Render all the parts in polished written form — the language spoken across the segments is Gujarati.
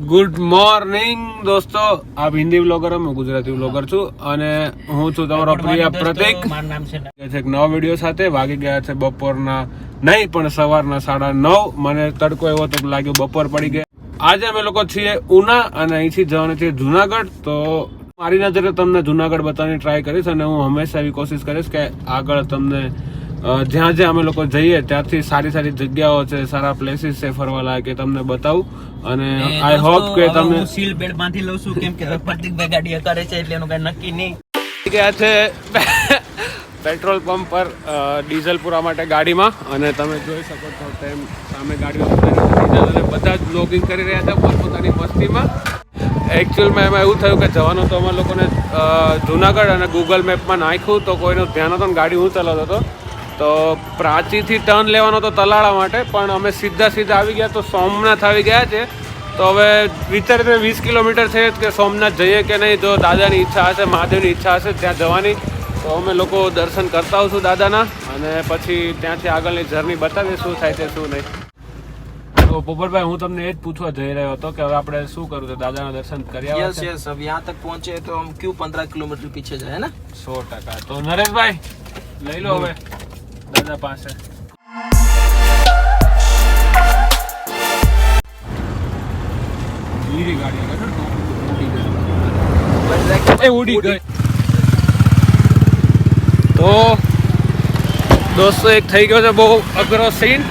ગુડ મોર્નિંગ દોસ્તો, આપ હિન્દી બ્લોગર હું ગુજરાતી બ્લોગર છું અને હું છું તમારો પ્રિય પ્રતિક. મારું નામ છે એક નવા વિડીયો સાથે વાગી ગયા છે બપોરના નહીં પણ સવારના 9:30. મને તડકો એવો તો લાગ્યો બપોર પડી ગયા. આજે અમે લોકો છીએ ઉના અને અહીંથી જવાનું છે જુનાગઢ. તો મારી નજરે તમને જુનાગઢ બતાવવાની ટ્રાય કરીશ અને હું હંમેશા એવી કોશિશ કરીશ કે આગળ તમને જ્યાં જ્યાં અમે લોકો જઈએ ત્યાંથી સારી સારી જગ્યાઓ છે, સારા પ્લેસીસ છે ફરવા લાયક, એ તમને બતાવું. અને આઈ હોપ કે તમે સીલ બેડ માંથી લઉં છું, કેમ કે પ્રતિકભાઈ ગાડી કરે છે એટલે એનું કઈ નક્કી નહીં. ગયા છે પેટ્રોલ પંપ પર ડીઝલ પૂરવા માટે ગાડીમાં, અને તમે જોઈ શકો છો તેમ સામે ગાડીઓ ડીઝલ, અને બધા જ બ્લોગિંગ કરી રહ્યા હતા પોતપોતાની મસ્તીમાં. એકચ્યુઅલમાં એમાં એવું થયું કે જવાનું તો અમે લોકોને જુનાગઢ અને ગૂગલ મેપમાં નાખ્યું તો કોઈનું ધ્યાન હતું ને ગાડી હું ચલાવતો હતો. તો પ્રાચીથી ટર્ન લેવાનો તો તલાળા માટે, પણ અમે સીધા આવી ગયા તો સોમનાથ આવી ગયા છે. તો હવે વિચારીને 20 કિલોમીટર છે કે સોમનાથ જઈએ કે નહીં. જો દાદાની ઈચ્છા હશે, મહાદેવની ઈચ્છા હશે ત્યાં જવાની, તો અમે લોકો દર્શન કરતા આવશું દાદાના, અને પછી ત્યાંથી આગળની જર્ની બતાવીએ શું થાય છે શું નહીં. તો પોપટભાઈ, હું તમને એ જ પૂછવા જઈ રહ્યો હતો કે હવે આપણે શું કરવું છે, દાદાના દર્શન કર્યા? यस यस, अब यहाँ तक पहुंचे तो हम क्यों 15 किलोमीटर पीछे जाए ना. 100%. તો નરેશભાઈ લઈ લો હવે દાદા પાસે. ઉડી ગઈ. તો દોસ્તો, એક થઈ ગયો છે બહુ અઘરો સીન.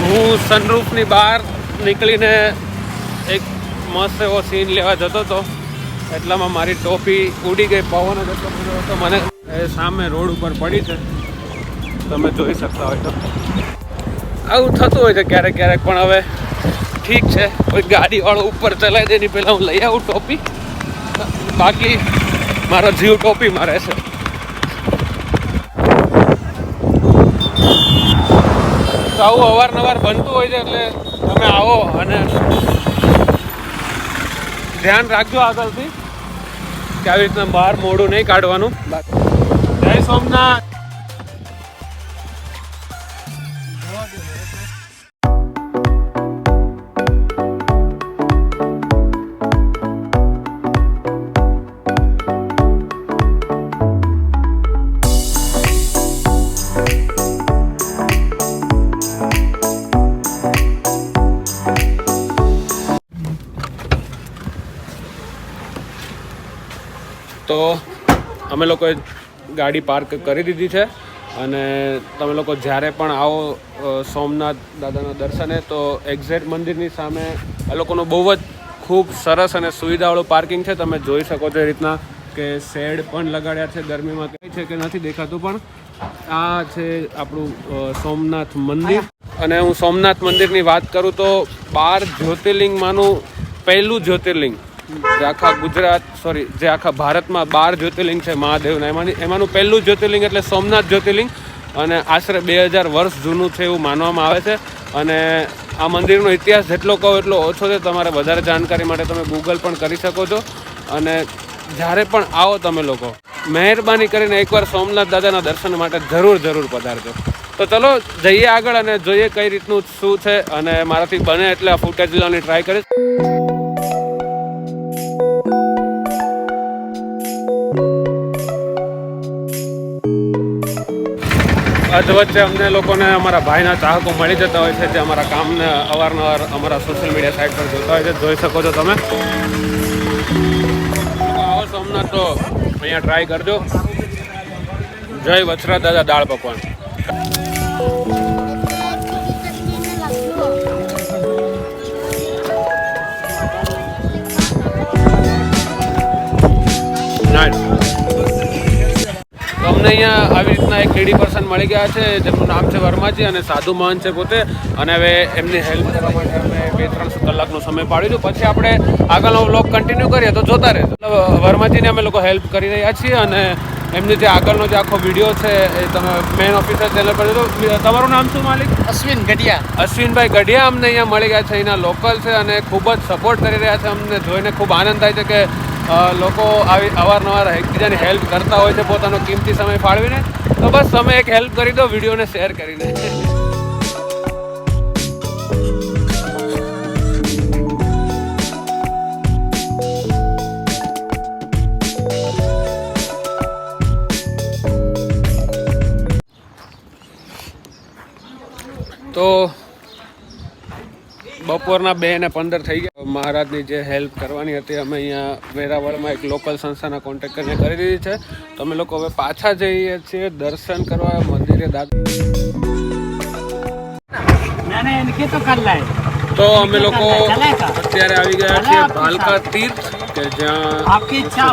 હું સનરૂફની બહાર નીકળીને એક મસ્ત એવો સીન લેવા જતો હતો, એટલામાં મારી ટોપી ઉડી ગઈ. પવન જ એટલો બધો હતો, મને એ સામે રોડ ઉપર પડી છે, તમે જોઈ શકતા હોય. તો આવું થતું હોય છે ક્યારેક ક્યારેક, પણ હવે ઠીક છે, કોઈ ગાડીવાળો ઉપર ચલાવી દે એની પહેલાં હું લઈ આવું ટોપી, બાકી મારો જીવ ટોપીમાં રહેશે. તો આવું અવારનવાર બનતું હોય છે, એટલે તમે આવો અને ધ્યાન રાખજો આગળથી કે આવી રીતના બહાર મોડું નહીં કાઢવાનું. જય સોમનાથ. તો અમે લોકોએ ગાડી પાર્ક કરી દીધી છે, અને તમે લોકો જ્યારે પણ આવો સોમનાથ દાદાના દર્શને, તો એક્ઝેક્ટ મંદિરની સામે આ લોકોનું બહુ જ ખૂબ સરસ અને સુવિધાવાળું પાર્કિંગ છે. તમે જોઈ શકો છો એ રીતના કે શેડ પણ લગાડ્યા છે. ગરમીમાં કંઈ છે કે નથી દેખાતું, પણ આ છે આપણું સોમનાથ મંદિર. અને હું સોમનાથ મંદિરની વાત કરું તો 12 જ્યોતિર્લિંગમાંનું પહેલું જ્યોતિર્લિંગ, જે આખા ભારતમાં 12 જ્યોતિર્લિંગ છે મહાદેવના, એમાંનું પહેલું જ્યોતિર્લિંગ એટલે સોમનાથ જ્યોતિર્લિંગ, અને આશરે 2000 વર્ષ જૂનું છે એવું માનવામાં આવે છે. અને આ મંદિરનો ઇતિહાસ જેટલો કહો એટલો ઓછો છે. તમારે વધારે જાણકારી માટે તમે ગૂગલ પણ કરી શકો છો. અને જ્યારે પણ આવો તમે લોકો, મહેરબાની કરીને એકવાર સોમનાથ દાદાના દર્શન માટે જરૂર પધારજો. તો ચલો જઈએ આગળ અને જોઈએ કઈ રીતનું શું છે, અને મારાથી બને એટલે આ ફૂટેજ લેવાની ટ્રાય કરીશ. વચ્ચે અમને લોકોને અમારા ભાઈના ચાહકો મળી જતા હોય છે, જે અમારા કામને અવારનવાર અમારા સોશિયલ મીડિયા સાઇટ પર જોતા હોય છે. જોઈ શકો છો તમે. આવો સોમનાથ તો અહીંયા ટ્રાય કરજો. જય વછરા દાદા દાળ પકવાન. અમને અહીંયા આવી રીતના એક લેડી પર્સન મળી ગયા છે, જેમનું નામ છે વર્માજી, અને સાધુ મહંત છે પોતે. અને હવે એમની હેલ્પ કરવા માટે અમે 2-3 કલાકનો સમય પાડ્યો. પછી આપણે આગળનો વ્લોગ કન્ટિન્યુ કરીએ તો જોતા રહેજો. વર્માજીને અમે લોકો હેલ્પ કરી રહ્યા છીએ, અને એમની જે આગળનો જે આખો વિડીયો છે એ તમે મેન ઓફિસર ચેનલ પર જોજો. તમારું નામ શું માલિક? અશ્વિન ગઢિયા. અશ્વિનભાઈ ગઢિયા અમને અહીંયા મળી ગયા છે. અહીંના લોકલ છે અને ખૂબ જ સપોર્ટ કરી રહ્યા છે. અમને જોઈને ખૂબ આનંદ થાય છે કે લોકો આવી અવારનવાર એકબીજાની હેલ્પ કરતા હોય છે પોતાનો કિંમતી સમય ફાળવીને. તો બસ તમે એક હેલ્પ કરી દો વિડીયોને શેર કરીને. બપોરના 2:15 થઈ ગયા. મહારાજની જે હેલ્પ કરવાની હતી અમે અહીંયા વેરાવળમાં એક લોકલ સંસ્થાના કોન્ટેક્ટ કરીને કરી દીધી છે. તો અમે લોકો હવે પાછા જઈએ છીએ દર્શન કરવા મંદિરે. તો અમે લોકો અત્યારે આવી ગયા છીએ ભાલકા તીર્થ કે જ્યાં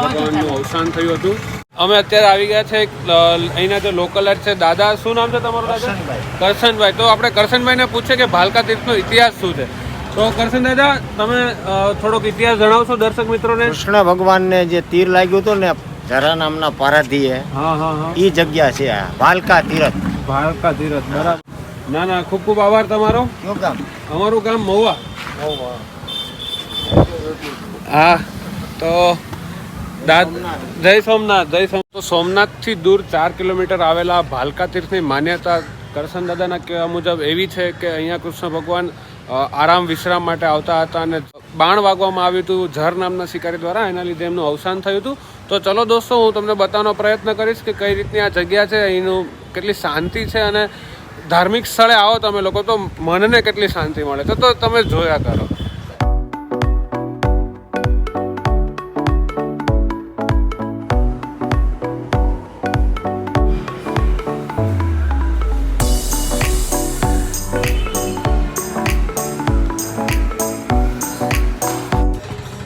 ભગવાનનું અવસાન થયું હતું. અમે અત્યારે આવી ગયા છે અહીંના જે લોકલ છે દાદા. શું નામ છે તમારું દાદા? કરશનભાઈ. તો આપણે કરશનભાઈને પૂછીએ કે ભાલકા તીર્થનો ઇતિહાસ શું છે. તો કરશન દાદા તમે થોડોક ઇતિહાસ જણાવશો દર્શક મિત્રોને? કૃષ્ણ ભગવાનને જે તીર લાગ્યું હતું ને જરા નામના પારાધીએ, ઈ જગ્યા છે આ ભાલકા તીરથ. ભાલકા તીરથ, બરાબર. ના ના, ખૂબ ખૂબ આભાર તમારો. કયું ગામ? અમારું ગામ મહુવા. હા, તો જય સોમનાથ. જય સોમનાથ. તો સોમનાથથી દૂર 4 કિલોમીટર આવેલા ભાલકા તીર્થની માન્યતા કરશન દાદાના કહેવા મુજબ એવી છે કે અહીંયા કૃષ્ણ ભગવાન આરામ વિશ્રામ માટે આવતા હતા અને બાણ વાગવામાં આવ્યું હતું ઝર નામના શિકારી દ્વારા. એના લીધે એમનું અવસાન થયું હતું. તો ચલો દોસ્તો, હું તમને બતાવવાનો પ્રયત્ન કરીશ કે કઈ રીતની આ જગ્યા છે, અહીંનું કેટલી શાંતિ છે અને ધાર્મિક સ્થળે આવો તમે લોકો તો મનને કેટલી શાંતિ મળે છે. તો તમે જોયા કરો.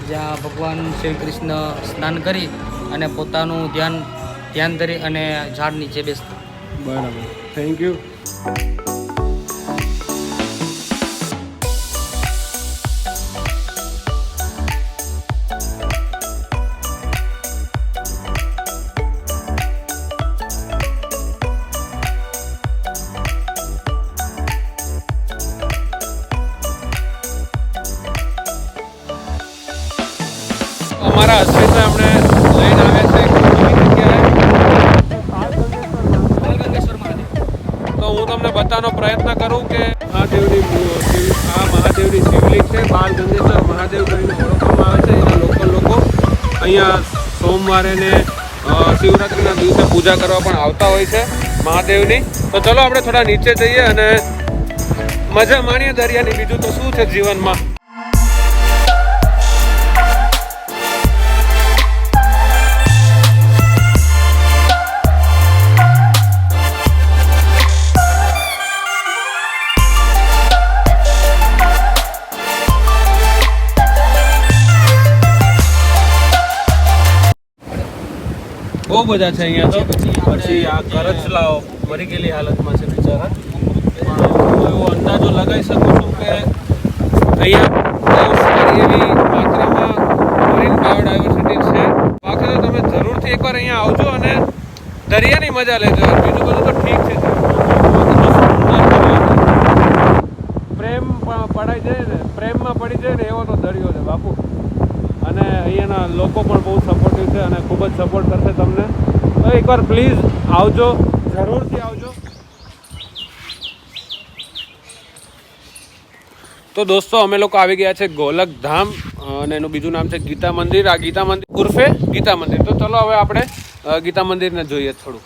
જ્યાં ભગવાન શ્રી કૃષ્ણ સ્નાન કરી અને પોતાનું ધ્યાન ધરી અને ઝાડ નીચે બેસતા. બરાબર, થેન્ક યુ. અમારા અશ્વિનભાઈ અમને લઈને આવ્યા છે એક નવી જગ્યાએ. તો હું તમને બતાવવાનો પ્રયત્ન કરું કે મહાદેવની શિવલિંગ છે. બાલ ગંગેશ્વર મહાદેવ કરીને ઓળખવામાં આવે છે. એના લોકો અહીંયા સોમવારે ને શિવરાત્રિના દિવસે પૂજા કરવા પણ આવતા હોય છે મહાદેવની. તો ચલો આપણે થોડા નીચે જઈએ અને મજા માણીએ દરિયાની. બીજું તો શું છે જીવનમાં. બહુ બધા છે અહીંયા તો. પછી આ કરચલાઓ મરી ગયેલી હાલતમાં છે બિચારા. પણ હું એવો અંદાજો લગાવી શકું છું કે અહીંયા બહુ સારી એવી માત્રામાં મરીન બાયોડાયવર્સિટી છે. બાકી તો તમે જરૂરથી એકવાર અહીંયા આવજો અને દરિયાની મજા લેજો. બીજું બધું તો ઠીક છે. પ્રેમમાં પડી જાય ને એવો તો દરિયો છે બાપુ. અને અહીંયાના લોકો પણ બહુ સપોર્ટિવ છે અને ખૂબ જ સપોર્ટ કરશે તમને. તો એકવાર પ્લીઝ આવજો, જરૂરથી આવજો. તો દોસ્તો અમે લોકો આવી ગયા છે ગોલક ધામ અને એનું બીજું નામ છે ગીતા મંદિર. આ ગીતા મંદિર ઉર્ફે ગીતા મંદિર. તો ચલો હવે આપણે ગીતા મંદિરને જોઈએ થોડું.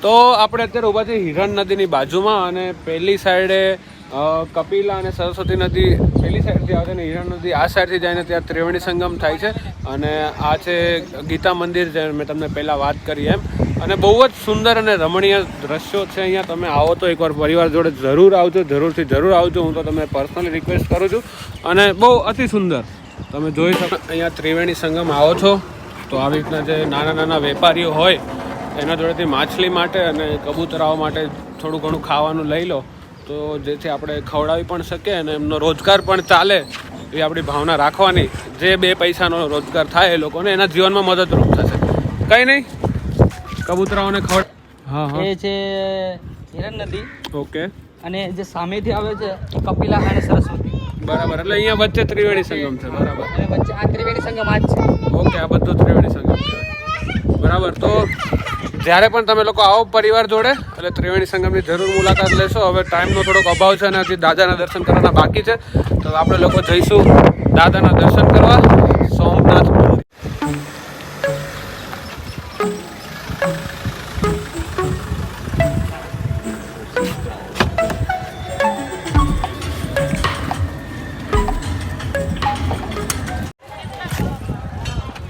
તો આપણે અત્યારે ઊભા છીએ હિરણ નદીની બાજુમાં અને પહેલી સાઈડે કપિલા અને સરસ્વતી નદી પહેલી સાઈડથી આવે છે અને હિરણ નદી આ સાઈડથી જઈને ત્યાં ત્રિવેણી સંગમ થાય છે. અને આ છે ગીતા મંદિર જે મેં તમને પહેલાં વાત કરી એમ. અને બહુ જ સુંદર અને રમણીય દ્રશ્યો છે અહીંયા. તમે આવો તો એકવાર પરિવાર જોડે જરૂર આવજો, જરૂર આવજો. હું તો તમને પર્સનલી રિક્વેસ્ટ કરું છું. અને બહુ અતિ સુંદર તમે જોઈ શકો. અહીંયા ત્રિવેણી સંગમ આવો છો તો આવી રીતના જે નાના નાના વેપારીઓ હોય એના જોડેથી માછલી માટે અને કબૂતરાઓ માટે થોડું ઘણું ખાવાનું લઈ લો તો જેથી આપણે ખવડાવી પણ શકીએ અને એમનો રોજગાર પણ ચાલે એ આપણી ભાવના રાખવાની. જે 2 પૈસાનો રોજગાર થાય એ લોકોને એના જીવનમાં મદદરૂપ થશે. કંઈ નહીં, કબૂતરાઓને હા હા એ છે હિરણ નદી ઓકે અને જે સામેથી આવે છે કપિલા અને સરસ્વતી. બરાબર, એટલે અહીંયા વચ્ચે ત્રિવેણી સંગમ છે. બરાબર, અને વચ્ચે આ ત્રિવેણી સંગમ આ જ છે. ઓકે, આ બધું ત્રિવેણી સંગમ કહેવાય. બરાબર, તો જ્યારે પણ તમે લોકો આવો પરિવાર જોડે એટલે ત્રિવેણી સંગમની જરૂર મુલાકાત લેશો. હવે ટાઈમનો થોડોક અભાવ છે અને હજી દાદાના દર્શન કરવાના બાકી છે, તો આપણે લોકો જઈશું દાદાના દર્શન કરવા સોમનાથ મંદિર.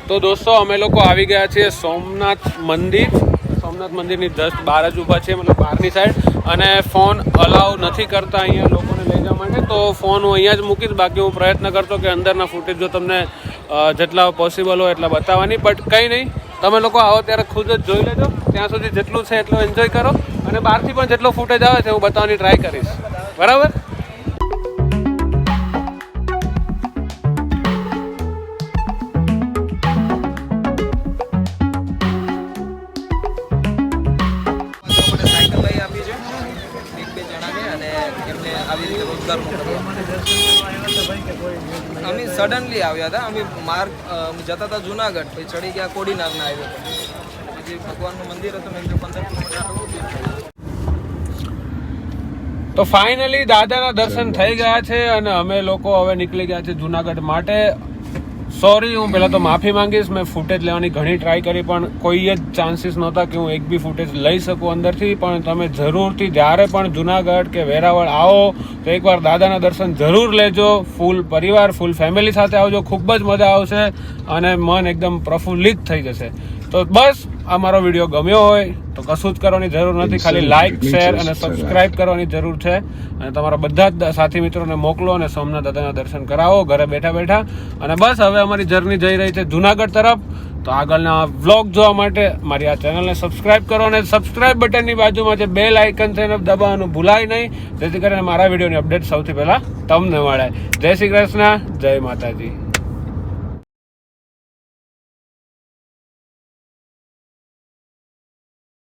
તો દોસ્તો અમે લોકો આવી ગયા છીએ સોમનાથ મંદિર. સોમનાથ મંદિરની જસ્ટ બહાર જ ઊભા છીએ, મતલબ બહારની સાઈડ. અને ફોન અલાઉ નથી કરતા અહીંયા લોકોને લઈ જવા માટે, તો ફોન હું અહીંયા જ મૂકીશ. બાકી હું પ્રયત્ન કરતો કે અંદરના ફૂટેજ જો તમને જેટલા પોસિબલ હોય એટલા બતાવવાની. બટ કંઈ નહીં, તમે લોકો આવો ત્યારે ખુદ જ જોઈ લેજો. ત્યાં સુધી જેટલું છે એટલું એન્જોય કરો અને બહારથી પણ જેટલો ફૂટેજ આવે છે હું બતાવવાની ટ્રાય કરીશ. બરાબર. અમે સડનલી આવ્યા હતા. અમે માર્ગ જતા હતા જુનાગઢ, પછી ચડી ગયા કોડીનારના હાઈવે પર. પછી ભગવાનનું મંદિર હતું, મેં 15 કિલોમીટર. તો ફાઇનલી દાદાના દર્શન થઈ ગયા છે અને અમે લોકો હવે નીકળી ગયા છે જુનાગઢ માટે. સોરી, હું પહેલાં તો માફી માંગીશ. મેં ફૂટેજ લેવાની ઘણી ટ્રાય કરી પણ કોઈ જ ચાન્સીસ નહોતા કે હું એક બી ફૂટેજ લઈ શકું અંદરથી. પણ તમે જરૂરથી જ્યારે પણ જુનાગઢ કે વેરાવળ આવો તો એકવાર દાદાના દર્શન જરૂર લેજો. ફૂલ પરિવાર, ફૂલ ફેમિલી સાથે આવજો, ખૂબ જ મજા આવશે અને મન એકદમ પ્રફુલ્લિત થઈ જશે. તો બસ, આ મારો વિડીયો ગમ્યો હોય તો કશું જ કરવાની જરૂર નથી, ખાલી લાઇક, શેર અને સબસ્ક્રાઇબ કરવાની જરૂર છે. અને તમારા બધા જ સાથી મિત્રોને મોકલો અને સોમનાથ દાદાના દર્શન કરાવો ઘરે બેઠા બેઠા. અને બસ, હવે અમારી જર્ની જઈ રહી છે જુનાગઢ તરફ. તો આગળના વ્લોગ જોવા માટે મારી આ ચેનલને સબસ્ક્રાઇબ કરો અને સબસ્ક્રાઇબ બટનની બાજુમાં જે બેલ આઇકન છે એને દબાવવાનું ભૂલાય નહીં, જેથી કરીને મારા વિડીયોની અપડેટ સૌથી પહેલાં તમને મળે. જય શ્રી કૃષ્ણ, જય માતાજી.